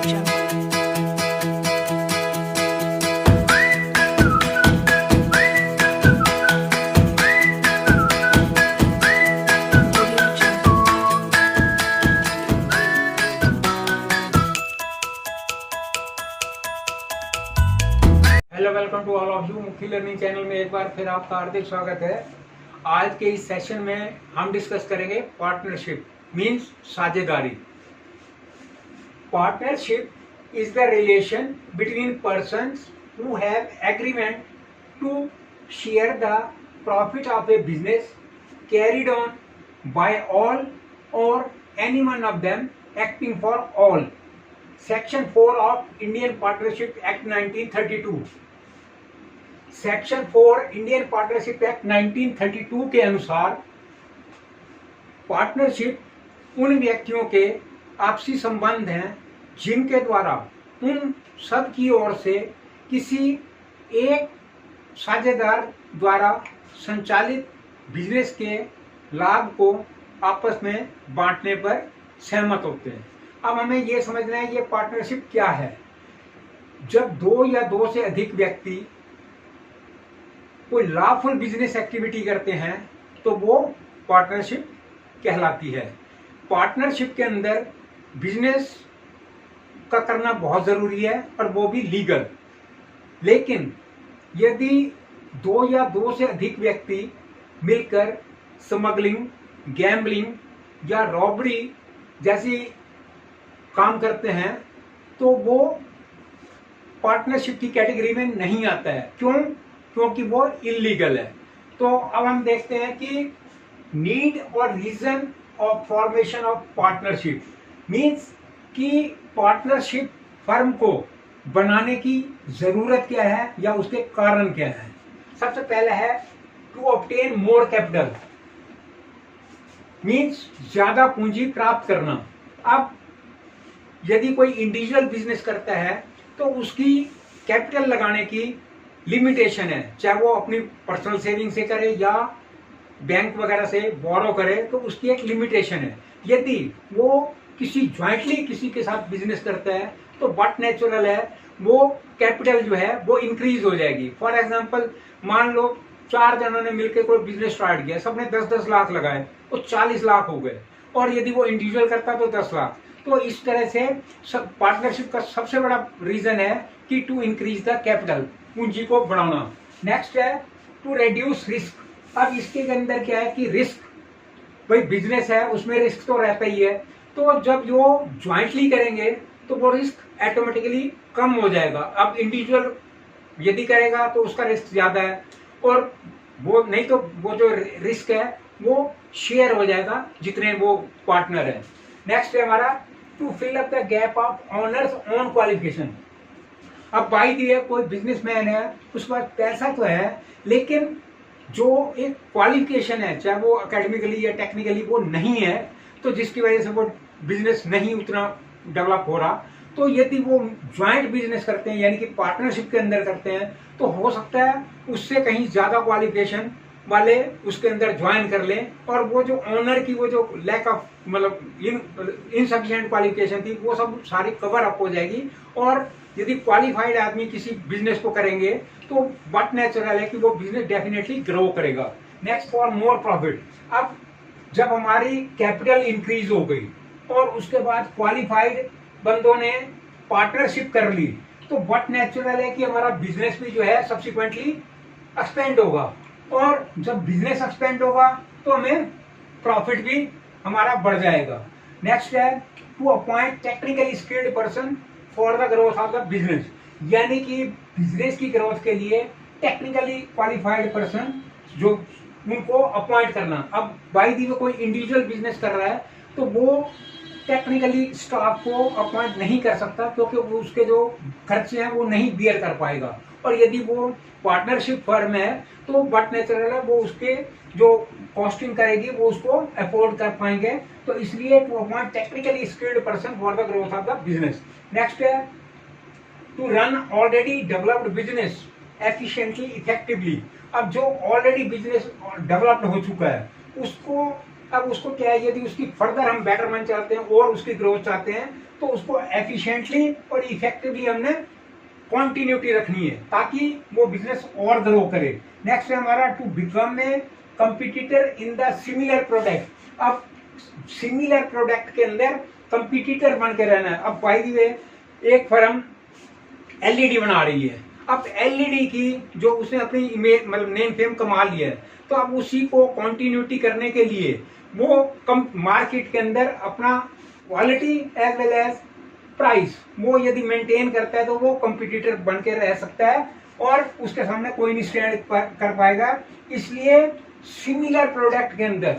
Jungle. Audio Jungle. Hello, welcome to all of you. मुख्य learning channel में एक बार फिर आपका हार्दिक स्वागत है। आज के इस सेशन में हम डिस्कस करेंगे पार्टनरशिप मींस साझेदारी। Partnership is the relation between persons who have agreement to share the profit of a business carried on by all or any one of them acting for all. Section 4 of Indian partnership act 1932। Section 4 Indian partnership act 1932 के अनुसार partnership उन व्यक्तियों के आपसी संबंध हैं जिनके द्वारा उन सब की ओर से किसी एक साझेदार द्वारा संचालित बिजनेस के लाभ को आपस में बांटने पर सहमत होते हैं। अब हमें यह समझना है ये पार्टनरशिप क्या है। जब दो या दो से अधिक व्यक्ति कोई लॉफुल बिजनेस एक्टिविटी करते हैं तो वो पार्टनरशिप कहलाती है। पार्टनरशिप के अंदर बिजनेस का करना बहुत जरूरी है और वो भी लीगल। लेकिन यदि दो या दो से अधिक व्यक्ति मिलकर स्मगलिंग, गैम्बलिंग या रॉबरी जैसी काम करते हैं तो वो पार्टनरशिप की कैटेगरी में नहीं आता है। क्योंकि वो इलीगल है। तो अब हम देखते हैं कि नीड और reason of formation of partnership means कि पार्टनरशिप फर्म को बनाने की जरूरत क्या है या उसके कारण क्या है। सबसे पहले है to obtain more capital means ज्यादा पूंजी प्राप्त करना। अब यदि कोई इंडिविजुअल बिजनेस करता है तो उसकी कैपिटल लगाने की लिमिटेशन है, चाहे वो अपनी पर्सनल सेविंग से करे या बैंक वगैरह से बोरो करे तो उसकी एक लिमिटेशन है। यदि वो किसी ज्वाइंटली किसी के साथ बिजनेस करता है तो बट नेचुरल है वो कैपिटल जो है वो इंक्रीज हो जाएगी। फॉर एग्जांपल मान लो 4 जनों ने मिलकर कोई बिजनेस स्टार्ट किया, सबने 10-10 लाख लगाए तो 40 लाख हो गए। और यदि वो इंडिविजुअल करता तो 10 लाख। तो इस तरह से पार्टनरशिप का सबसे बड़ा रीजन है कि टू इंक्रीज द कैपिटल, पूंजी को बढ़ाना। नेक्स्ट है टू रेड्यूस रिस्क। अब इसके अंदर क्या है कि रिस्क, भाई बिजनेस है उसमें रिस्क तो रहता ही है। तो जब वो ज्वाइंटली करेंगे तो वो रिस्क ऑटोमेटिकली कम हो जाएगा। अब इंडिविजुअल यदि करेगा तो उसका रिस्क ज्यादा है और वो नहीं तो वो जो रिस्क है वो शेयर हो जाएगा जितने वो पार्टनर है। नेक्स्ट है हमारा to fill up the gap of owners on qualification. अब बाई दिए कोई बिजनेसमैन है उसके पास पैसा तो है लेकिन जो एक क्वालिफिकेशन है चाहे वो एकेडमिकली या टेक्निकली वो नहीं है तो जिसकी वजह से वो बिजनेस नहीं उतना डेवलप हो रहा। तो यदि वो ज्वाइंट बिजनेस करते हैं यानी कि पार्टनरशिप के अंदर करते हैं तो हो सकता है उससे कहीं ज्यादा क्वालिफिकेशन वाले उसके अंदर ज्वाइन कर लें और वो जो ओनर की वो जो लैक ऑफ मतलब इनसफिशिएंट क्वालिफिकेशन थी वो सब सारी कवर अप हो जाएगी। और यदि क्वालिफाइड आदमी किसी बिजनेस को करेंगे तो बट नेचुरल है कि वो बिजनेस डेफिनेटली ग्रो करेगा। Next for more profit. अब जब हमारी कैपिटल इंक्रीज हो गई और उसके बाद क्वालिफाइड बंदों ने पार्टनरशिप कर ली तो बट नेचुरल है कि हमारा बिजनेस भी जो है सब्सिक्वेंटली एक्सपेंड होगा। और जब बिजनेस एक्सपेंड होगा तो हमें प्रॉफिट भी हमारा बढ़ जाएगा। नेक्स्ट है to appoint technically skilled person for the growth of the business. यानी कि बिजनेस की ग्रोथ के लिए टेक्निकली क्वालिफाइड पर्सन जो उनको अपॉइंट करना। अब बाई दी कोई इंडिविजुअल बिजनेस कर रहा है तो वो टेक्निकली स्टाफ को अपॉइंट नहीं कर सकता क्योंकि वो उसके जो खर्चे हैं वो नहीं बियर कर पाएगा। और यदि वो पार्टनरशिप फर्म है तो बट नेचुरल है वो उसके जो कॉस्टिंग करेगी वो उसको अफोर्ड कर पाएंगे। तो इसलिए to appoint technically skilled person for the growth of the business. Next है to run already developed business efficiently effectively. अब जो ऑलरेडी बिजनेस डेवलप्ड हो चुका है उसको अब उसको क्या है यदि उसकी फर्दर हम बेटरमेंट चाहते हैं और उसकी ग्रोथ चाहते हैं तो उसको एफिशिएंटली और इफेक्टिवली हमने कॉन्टिन्यूटी रखनी है ताकि वो बिजनेस और ग्रो करे। नेक्स्ट है हमारा to become a competitor in the similar product. अब सिमिलर प्रोडक्ट के अंदर कंपिटिटर बन के रहना है। अब बाय द वे एक फर्म एलईडी बना रही है, अब एलईडी की जो उसने अपनी इमेज मतलब नेम फेम कमा लिया है, तो अब उसी को कॉन्टिन्यूटी करने के लिए वो कम मार्केट के अंदर अपना quality as well as price वो यदि मेंटेन करता है तो वो कंपटीटर बन के रह सकता है और उसके सामने कोई नहीं स्टैंड कर पाएगा। इसलिए सिमिलर प्रोडक्ट के अंदर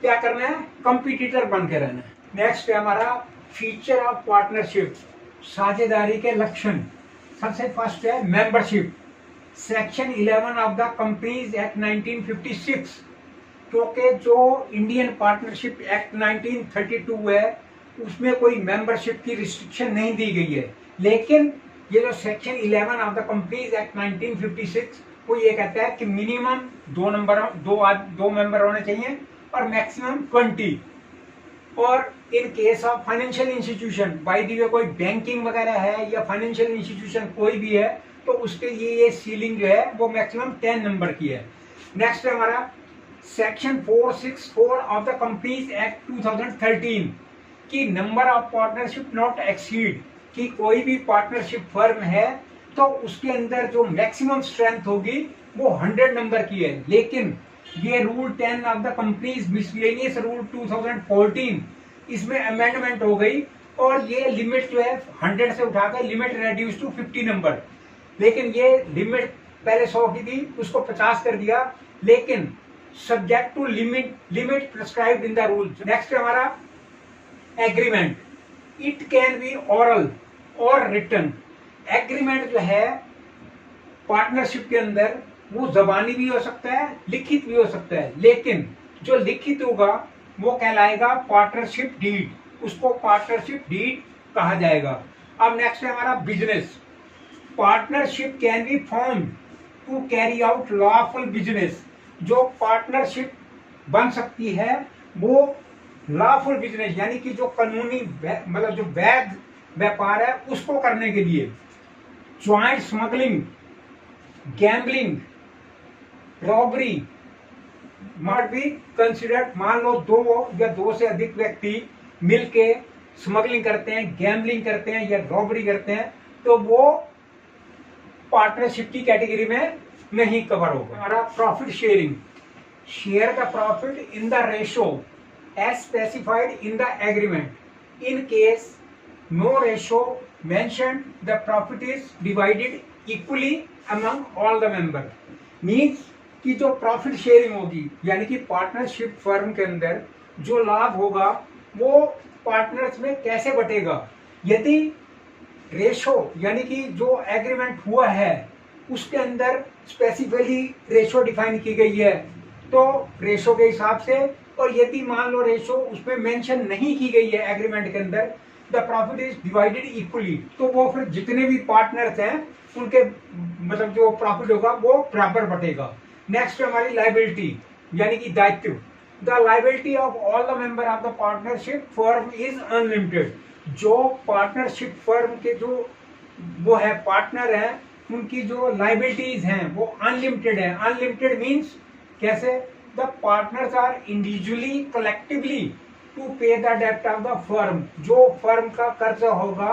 क्या करना है, कंपटीटर बन के रहना है। नेक्स्ट है हमारा फीचर ऑफ पार्टनरशिप, साझेदारी के लक्षण। सबसे फर्स्ट है membership. Section 11 of the companies act 1956, क्योंकि जो इंडियन पार्टनरशिप एक्ट 1932 है उसमें कोई मेंबरशिप की रिस्ट्रिक्शन नहीं दी गई है, लेकिन ये जो section 11 of the companies act 1956 वो ये कहता है कि मिनिमम दो मेंबर होने चाहिए और मैक्सिमम 20। और in case of financial institution, by the way कोई बैंकिंग वगैरह है या फाइनेंशियल इंस्टीट्यूशन कोई भी है तो उसके लिए ये सीलिंग जो है वो मैक्सिमम 10 नंबर की है। नेक्स्ट है हमारा section 464 of the companies act 2013 कि number of partnership not exceed, कि कोई भी पार्टनरशिप फर्म है तो उसके अंदर जो मैक्सिमम स्ट्रेंथ होगी वो 100 नंबर की है। लेकिन ये rule 10 of the companies miscellaneous rule 2014 इसमें अमेंडमेंट हो गई और ये लिमिट जो है 100 से उठाकर लिमिट रेड्यूस टू 50 नंबर। लेकिन ये लिमिट पहले 100 की थी उसको 50 कर दिया, लेकिन subject to limit prescribed in the rule. Next हमारा agreement, it can be oral or written. Agreement जो है पार्टनरशिप के अंदर वो जबानी भी हो सकता है, लिखित भी हो सकता है, लेकिन जो लिखित होगा वो कहलाएगा पार्टनरशिप डीड, उसको पार्टनरशिप डीड कहा जाएगा। अब नेक्स्ट है हमारा business. Partnership can be form to carry out lawful business. जो पार्टनरशिप बन सकती है वो लॉफुल बिजनेस यानी कि जो कानूनी मतलब जो वैध व्यापार है उसको करने के लिए। Joint smuggling, gambling, robbery must be considered. मान लो दो या दो से अधिक व्यक्ति मिलके स्मगलिंग करते हैं, गैम्बलिंग करते हैं या रॉबरी करते हैं तो वो पार्टनरशिप की कैटेगरी में नहीं कवर होगा। हमारा प्रॉफिट शेयरिंग, शेयर का profit in the ratio as specified in the agreement. In case no ratio mentioned the profit is divided equally among all the member. Means कि जो प्रॉफिट शेयरिंग होगी यानी कि पार्टनरशिप फर्म के अंदर जो लाभ होगा वो पार्टनर्स में कैसे बटेगा। यदि रेशो यानी कि जो एग्रीमेंट हुआ है उसके अंदर स्पेसिफिकली रेशो डिफाइन की गई है तो रेशो के हिसाब से, और यदि मान लो रेशो उसमें मेंशन नहीं की गई है एग्रीमेंट के अंदर, the profit is divided equally, तो वो फिर जितने भी पार्टनर्स हैं उनके मतलब जो प्रॉफिट होगा वो बराबर बटेगा। नेक्स्ट हमारी लायबिलिटी यानी कि दायित्व। The liability of all the member of the partnership firm is unlimited. जो पार्टनरशिप फर्म के जो वो है पार्टनर हैं उनकी जो लायबिलिटीज हैं वो अनलिमिटेड है। अनलिमिटेड मीन्स कैसे, the partners are individually collectively to pay the डेब्ट ऑफ द फर्म। जो फर्म का कर्जा होगा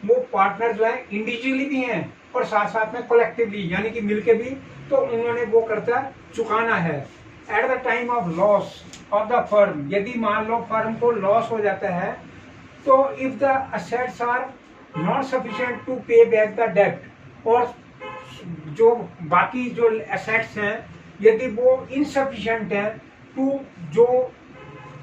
वो पार्टनर जो है इंडिविजुअली भी हैं और साथ साथ में कलेक्टिवली यानी कि मिलके भी, तो उन्होंने वो कर्जा चुकाना है। At the time of loss of the firm, यदि मान लो फर्म को लॉस हो जाता है तो if the assets are not sufficient to pay back the डेब्ट, और जो बाकी जो एसेट्स हैं यदि वो इनसफिशिएंट हैं टू जो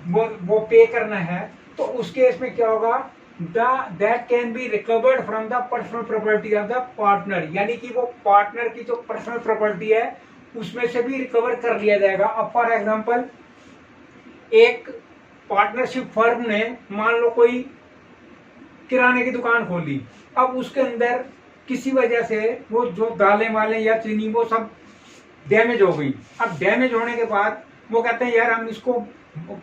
वो पे करना है तो उस केस में क्या होगा, that can be recovered from the personal property of the partner. यानी कि वो पार्टनर की जो पर्सनल प्रॉपर्टी है उसमें से भी रिकवर कर लिया जाएगा। अब फॉर एग्जांपल एक पार्टनरशिप फर्म ने मान लो कोई किराने की दुकान खोली, अब उसके अंदर किसी वजह से वो जो दालें वाले या चीनी वो सब डैमेज हो गई। अब डैमेज होने के बाद वो कहते हैं यार हम इसको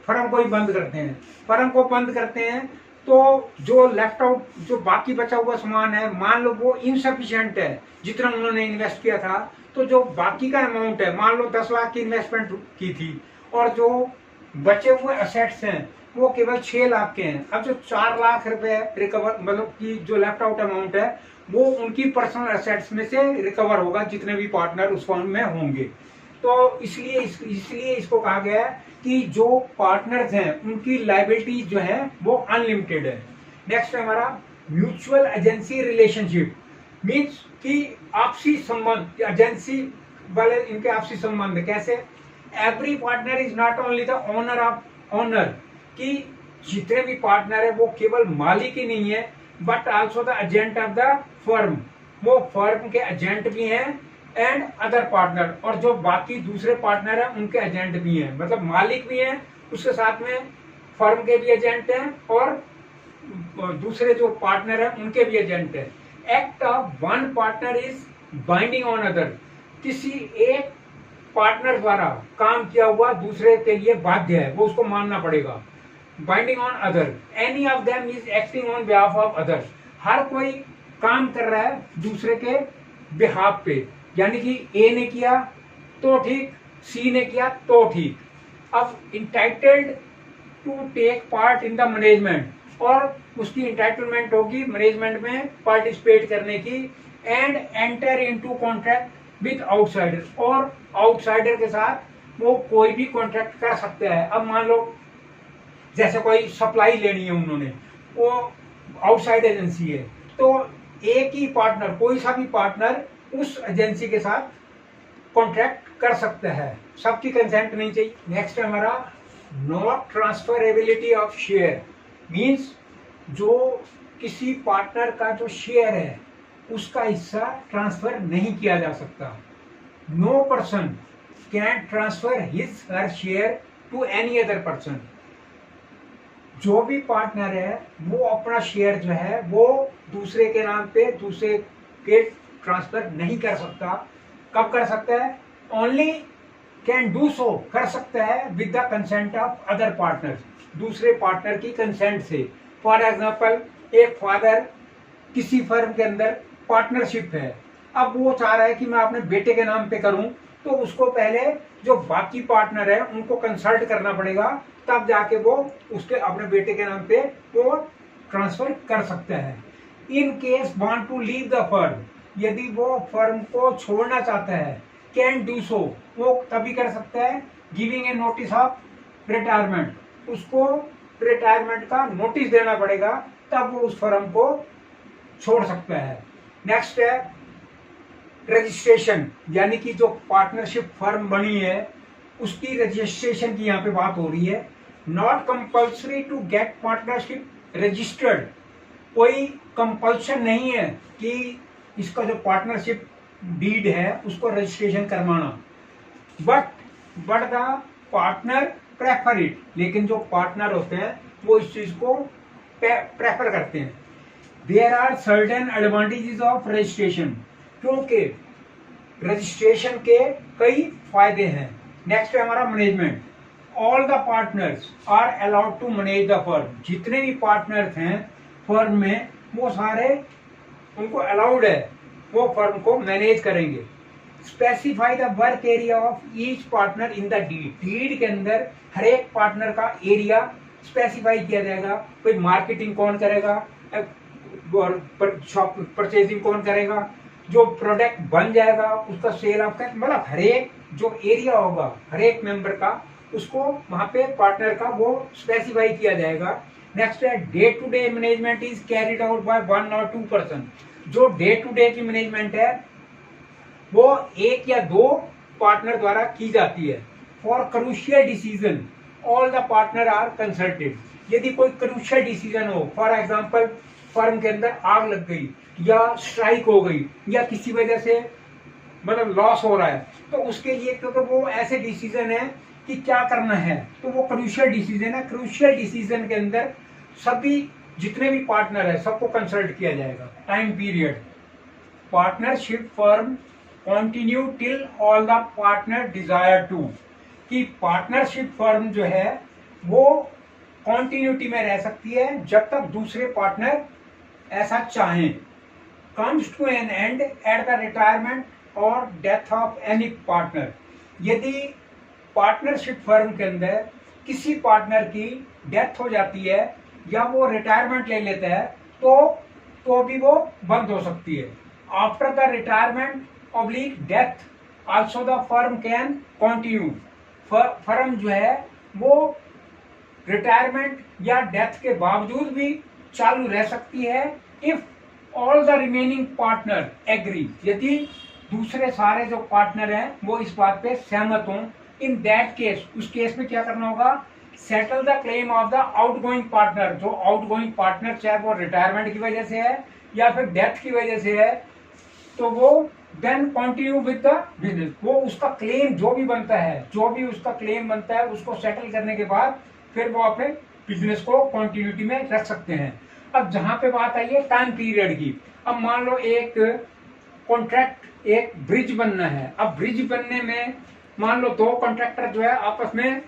फर्म को ही बंद करते हैं। फर्म को बंद करते हैं तो जो लेफ्ट आउट, जो बाकी बचा हुआ सामान है, मान लो वो इनसफिशिएंट है जितना उन्होंने इन्वेस्ट किया था, तो जो बाकी का अमाउंट है, मान लो 10 लाख की इन्वेस्टमेंट की थी और जो बचे हुए असेट्स हैं वो केवल 6 लाख के हैं। अब जो 4 लाख रुपए रिकवर, मतलब कि जो लेफ्ट आउट अमाउंट है वो उनकी पर्सनल असेट्स में से रिकवर होगा जितने भी पार्टनर उस फर्म में होंगे। तो इसलिए इसको कहा गया है कि जो पार्टनर्स हैं उनकी लायबिलिटी जो है वो अनलिमिटेड है। नेक्स्ट है हमारा म्यूचुअल एजेंसी रिलेशनशिप, मीन्स कि आपसी संबंध, एजेंसी वाले इनके आपसी संबंध कैसे? Every partner is not only the owner of owner, कि जितने भी पार्टनर है वो केवल मालिक ही नहीं है, but also the agent of the firm, वो फर्म के एजेंट भी हैं, एंड अदर पार्टनर, और जो बाकी दूसरे पार्टनर हैं उनके एजेंट भी हैं, मतलब मालिक भी हैं, उसके साथ में फर्म के भी एजेंट हैं और दूसरे जो पार्टनर हैं उनके भी एजेंट हैं। Act of one partner is binding on other, किसी एक पार्टनर द्वारा काम किया हुआ दूसरे के लिए बाध्य है, वो उसको मानना पड़ेगा। Binding on other, any of them is acting on behalf of other, हर कोई काम कर रहा है दूसरे के बिहाफ पे, यानी कि ए ने किया तो ठीक, सी ने किया तो ठीक। अब entitled to take part in the management, और उसकी इंटाइटलमेंट होगी मैनेजमेंट में पार्टिसिपेट करने की, and enter into contract with outsider, और आउटसाइडर के साथ वो कोई भी कॉन्ट्रैक्ट कर सकता है। अब मान लो जैसे कोई सप्लाई लेनी है उन्होंने, वो आउटसाइड एजेंसी है, तो एक ही पार्टनर, कोई सा भी पार्टनर उस एजेंसी के साथ कॉन्ट्रैक्ट कर सकता है, सबकी कंसेंट नहीं चाहिए। नेक्स्ट है हमारा not transferability of share, means जो किसी पार्टनर का जो शेयर है उसका हिस्सा ट्रांसफर नहीं किया जा सकता। No person can transfer his her share to any other person, जो भी पार्टनर है वो अपना शेयर जो है वो दूसरे के नाम पे दूसरे के ट्रांसफर नहीं कर सकता। कब कर सकता है? ओनली कैन डू सो, कर सकता है with the consent of other partner, दूसरे पार्टनर की कंसेंट से। फॉर एग्जांपल, एक फादर किसी फर्म के अंदर पार्टनरशिप है, अब वो चाह रहा है कि मैं अपने बेटे के नाम पे करूं, तो उसको पहले जो बाकी पार्टनर है उनको कंसल्ट करना पड़ेगा, तब जाके वो उसके अपने बेटे के नाम पे वो ट्रांसफर कर सकता है। In case want to leave the firm, यदि वो फर्म को छोड़ना चाहता है, कैन डू सो, वो तभी कर सकता है giving a notice of retirement, उसको रिटायरमेंट का नोटिस देना पड़ेगा, तब वो उस फर्म को छोड़ सकता है। नेक्स्ट है रजिस्ट्रेशन, यानी कि जो पार्टनरशिप फर्म बनी है उसकी रजिस्ट्रेशन की यहाँ पे बात हो रही है। Not compulsory to get partnership registered, कोई कंपल्शन नहीं है कि इसका जो पार्टनरशिप डीड है उसको रजिस्ट्रेशन करवाना, but the partner prefer it, लेकिन जो पार्टनर होते हैं वो इस चीज को प्रेफर करते हैं। There are certain advantages of registration, क्योंकि रजिस्ट्रेशन के कई फायदे हैं। नेक्स्ट है हमारा management, all the partners are allowed to manage the firm, जितने भी पार्टनर्स हैं फर्म में वो सारे उनको अलाउड है, वो फर्म को मैनेज करेंगे। Specify the work area of each partner in the deed, deed के अंदर हर एक पार्टनर का एरिया स्पेसिफाई किया जाएगा, कोई मार्केटिंग कौन करेगा, परचेजिंग कौन करेगा, जो प्रोडक्ट बन जाएगा उसका सेल आपका, मतलब हर एक जो एरिया होगा हर एक मेंबर का, उसको वहां पे पार्टनर का वो स्पेसिफाई किया जाएगा। नेक्स्ट है day to day management is carried out by 1 or 2 person, जो डे टू डे की मैनेजमेंट है वो 1 या 2 पार्टनर द्वारा की जाती है। For crucial decision all the partner are consulted, यदि कोई क्रूशियल डिसीजन हो, फॉर एग्जांपल फर्म के अंदर आग लग गई या स्ट्राइक हो गई या किसी वजह से मतलब लॉस हो रहा है, तो उसके लिए क्योंकि वो ऐसे डिसीजन है कि क्या करना है, तो वो क्रूशियल डिसीजन है। क्रूशियल डिसीजन के अंदर सभी जितने भी पार्टनर है सबको कंसल्ट किया जाएगा। Time period, partnership firm continue till all the partner desire to, कि पार्टनरशिप फर्म जो है वो कॉन्टिन्यूटी में रह सकती है जब तक दूसरे पार्टनर ऐसा चाहें। Comes to an end at the retirement और डेथ ऑफ एनी पार्टनर। यदि पार्टनरशिप फर्म के अंदर किसी पार्टनर की डेथ हो जाती है या वो रिटायरमेंट ले लेता है तो भी वो बंद हो सकती है। After the retirement oblique death also the firm can continue. Firm जो है वो रिटायरमेंट या डेथ के बावजूद भी चालू रह सकती है if all the remaining partner agree. यदि दूसरे सारे जो पार्टनर हैं वो इस बात पे सहमत हों। इन दैट केस, उस केस में क्या करना होगा, settle the claim of the outgoing partner. जो आउटगोइंग पार्टनर चाहे वो रिटायरमेंट की वजह से है या फिर डेथ की वजह से है, तो वो then continue with the business. वो उसका क्लेम जो भी उसका क्लेम बनता है उसको सेटल करने के बाद फिर वो अपने बिजनेस को कंटिन्यूटी में रख सकते हैं। अब जहां पे बात आई है टाइम पीरियड की, अब मान लो एक कॉन्ट्रैक्ट, एक ब्रिज बनना है। अब ब्रिज बनने में मान लो दो कॉन्ट्रैक्टर जो है आपस में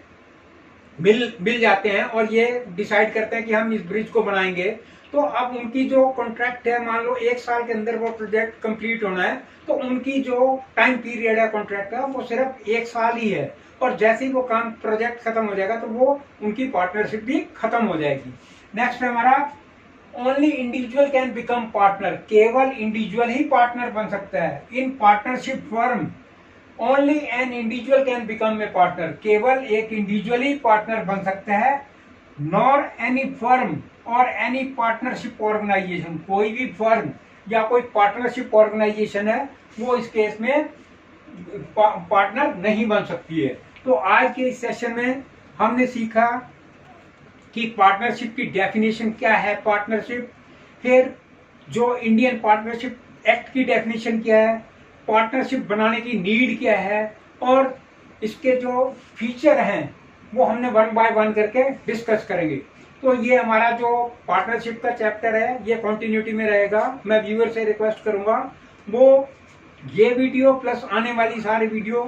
मिल जाते हैं और ये डिसाइड करते हैं कि हम इस ब्रिज को बनाएंगे। तो अब उनकी जो कॉन्ट्रैक्ट है, मान लो 1 साल के अंदर वो प्रोजेक्ट कंप्लीट होना है, तो उनकी जो टाइम पीरियड है कॉन्ट्रैक्ट का वो सिर्फ 1 साल ही है। और जैसे ही वो काम प्रोजेक्ट खत्म हो जाएगा तो वो उनकी पार्टनरशिप भी खत्म हो जाएगी। नेक्स्ट है हमारा only individual can become partner. केवल इंडिविजुअल ही पार्टनर बन सकता है। In partnership firm only an individual can become a partner. केवल एक इंडिविजुअल ही पार्टनर बन सकता है। नॉर एनी फर्म और एनी पार्टनरशिप ऑर्गेनाइजेशन। कोई भी फर्म या कोई पार्टनरशिप ऑर्गेनाइजेशन है वो इस केस में पार्टनर नहीं बन सकती है। तो आज के इस सेशन में हमने सीखा कि पार्टनरशिप की डेफिनेशन क्या है, पार्टनरशिप, फिर जो इंडियन पार्टनरशिप एक्ट की डेफिनेशन क्या है, पार्टनरशिप बनाने की नीड क्या है, और इसके जो फीचर हैं वो हमने 1 बाय 1 करके डिस्कस करेंगे। तो ये हमारा जो पार्टनरशिप का चैप्टर है ये कंटिन्यूटी में रहेगा। मैं व्यूअर से रिक्वेस्ट करूंगा वो ये वीडियो प्लस आने वाली सारी वीडियो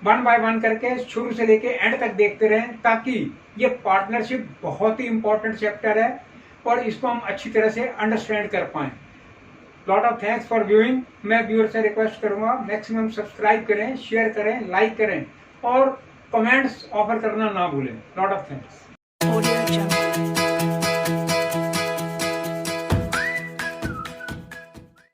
1 बाय 1 करके शुरू से लेके एंड तक देखते रहें, ताकि ये पार्टनरशिप बहुत ही इंपॉर्टेंट चैप्टर है और इसको हम अच्छी तरह से अंडरस्टैंड कर पाएं। Lot of thanks for viewing. मैं व्यूअर से रिक्वेस्ट करूंगा मैक्सिमम सब्सक्राइब करें, शेयर करें, लाइक करें और कमेंट्स ऑफर करना ना भूलें। Lot of thanks.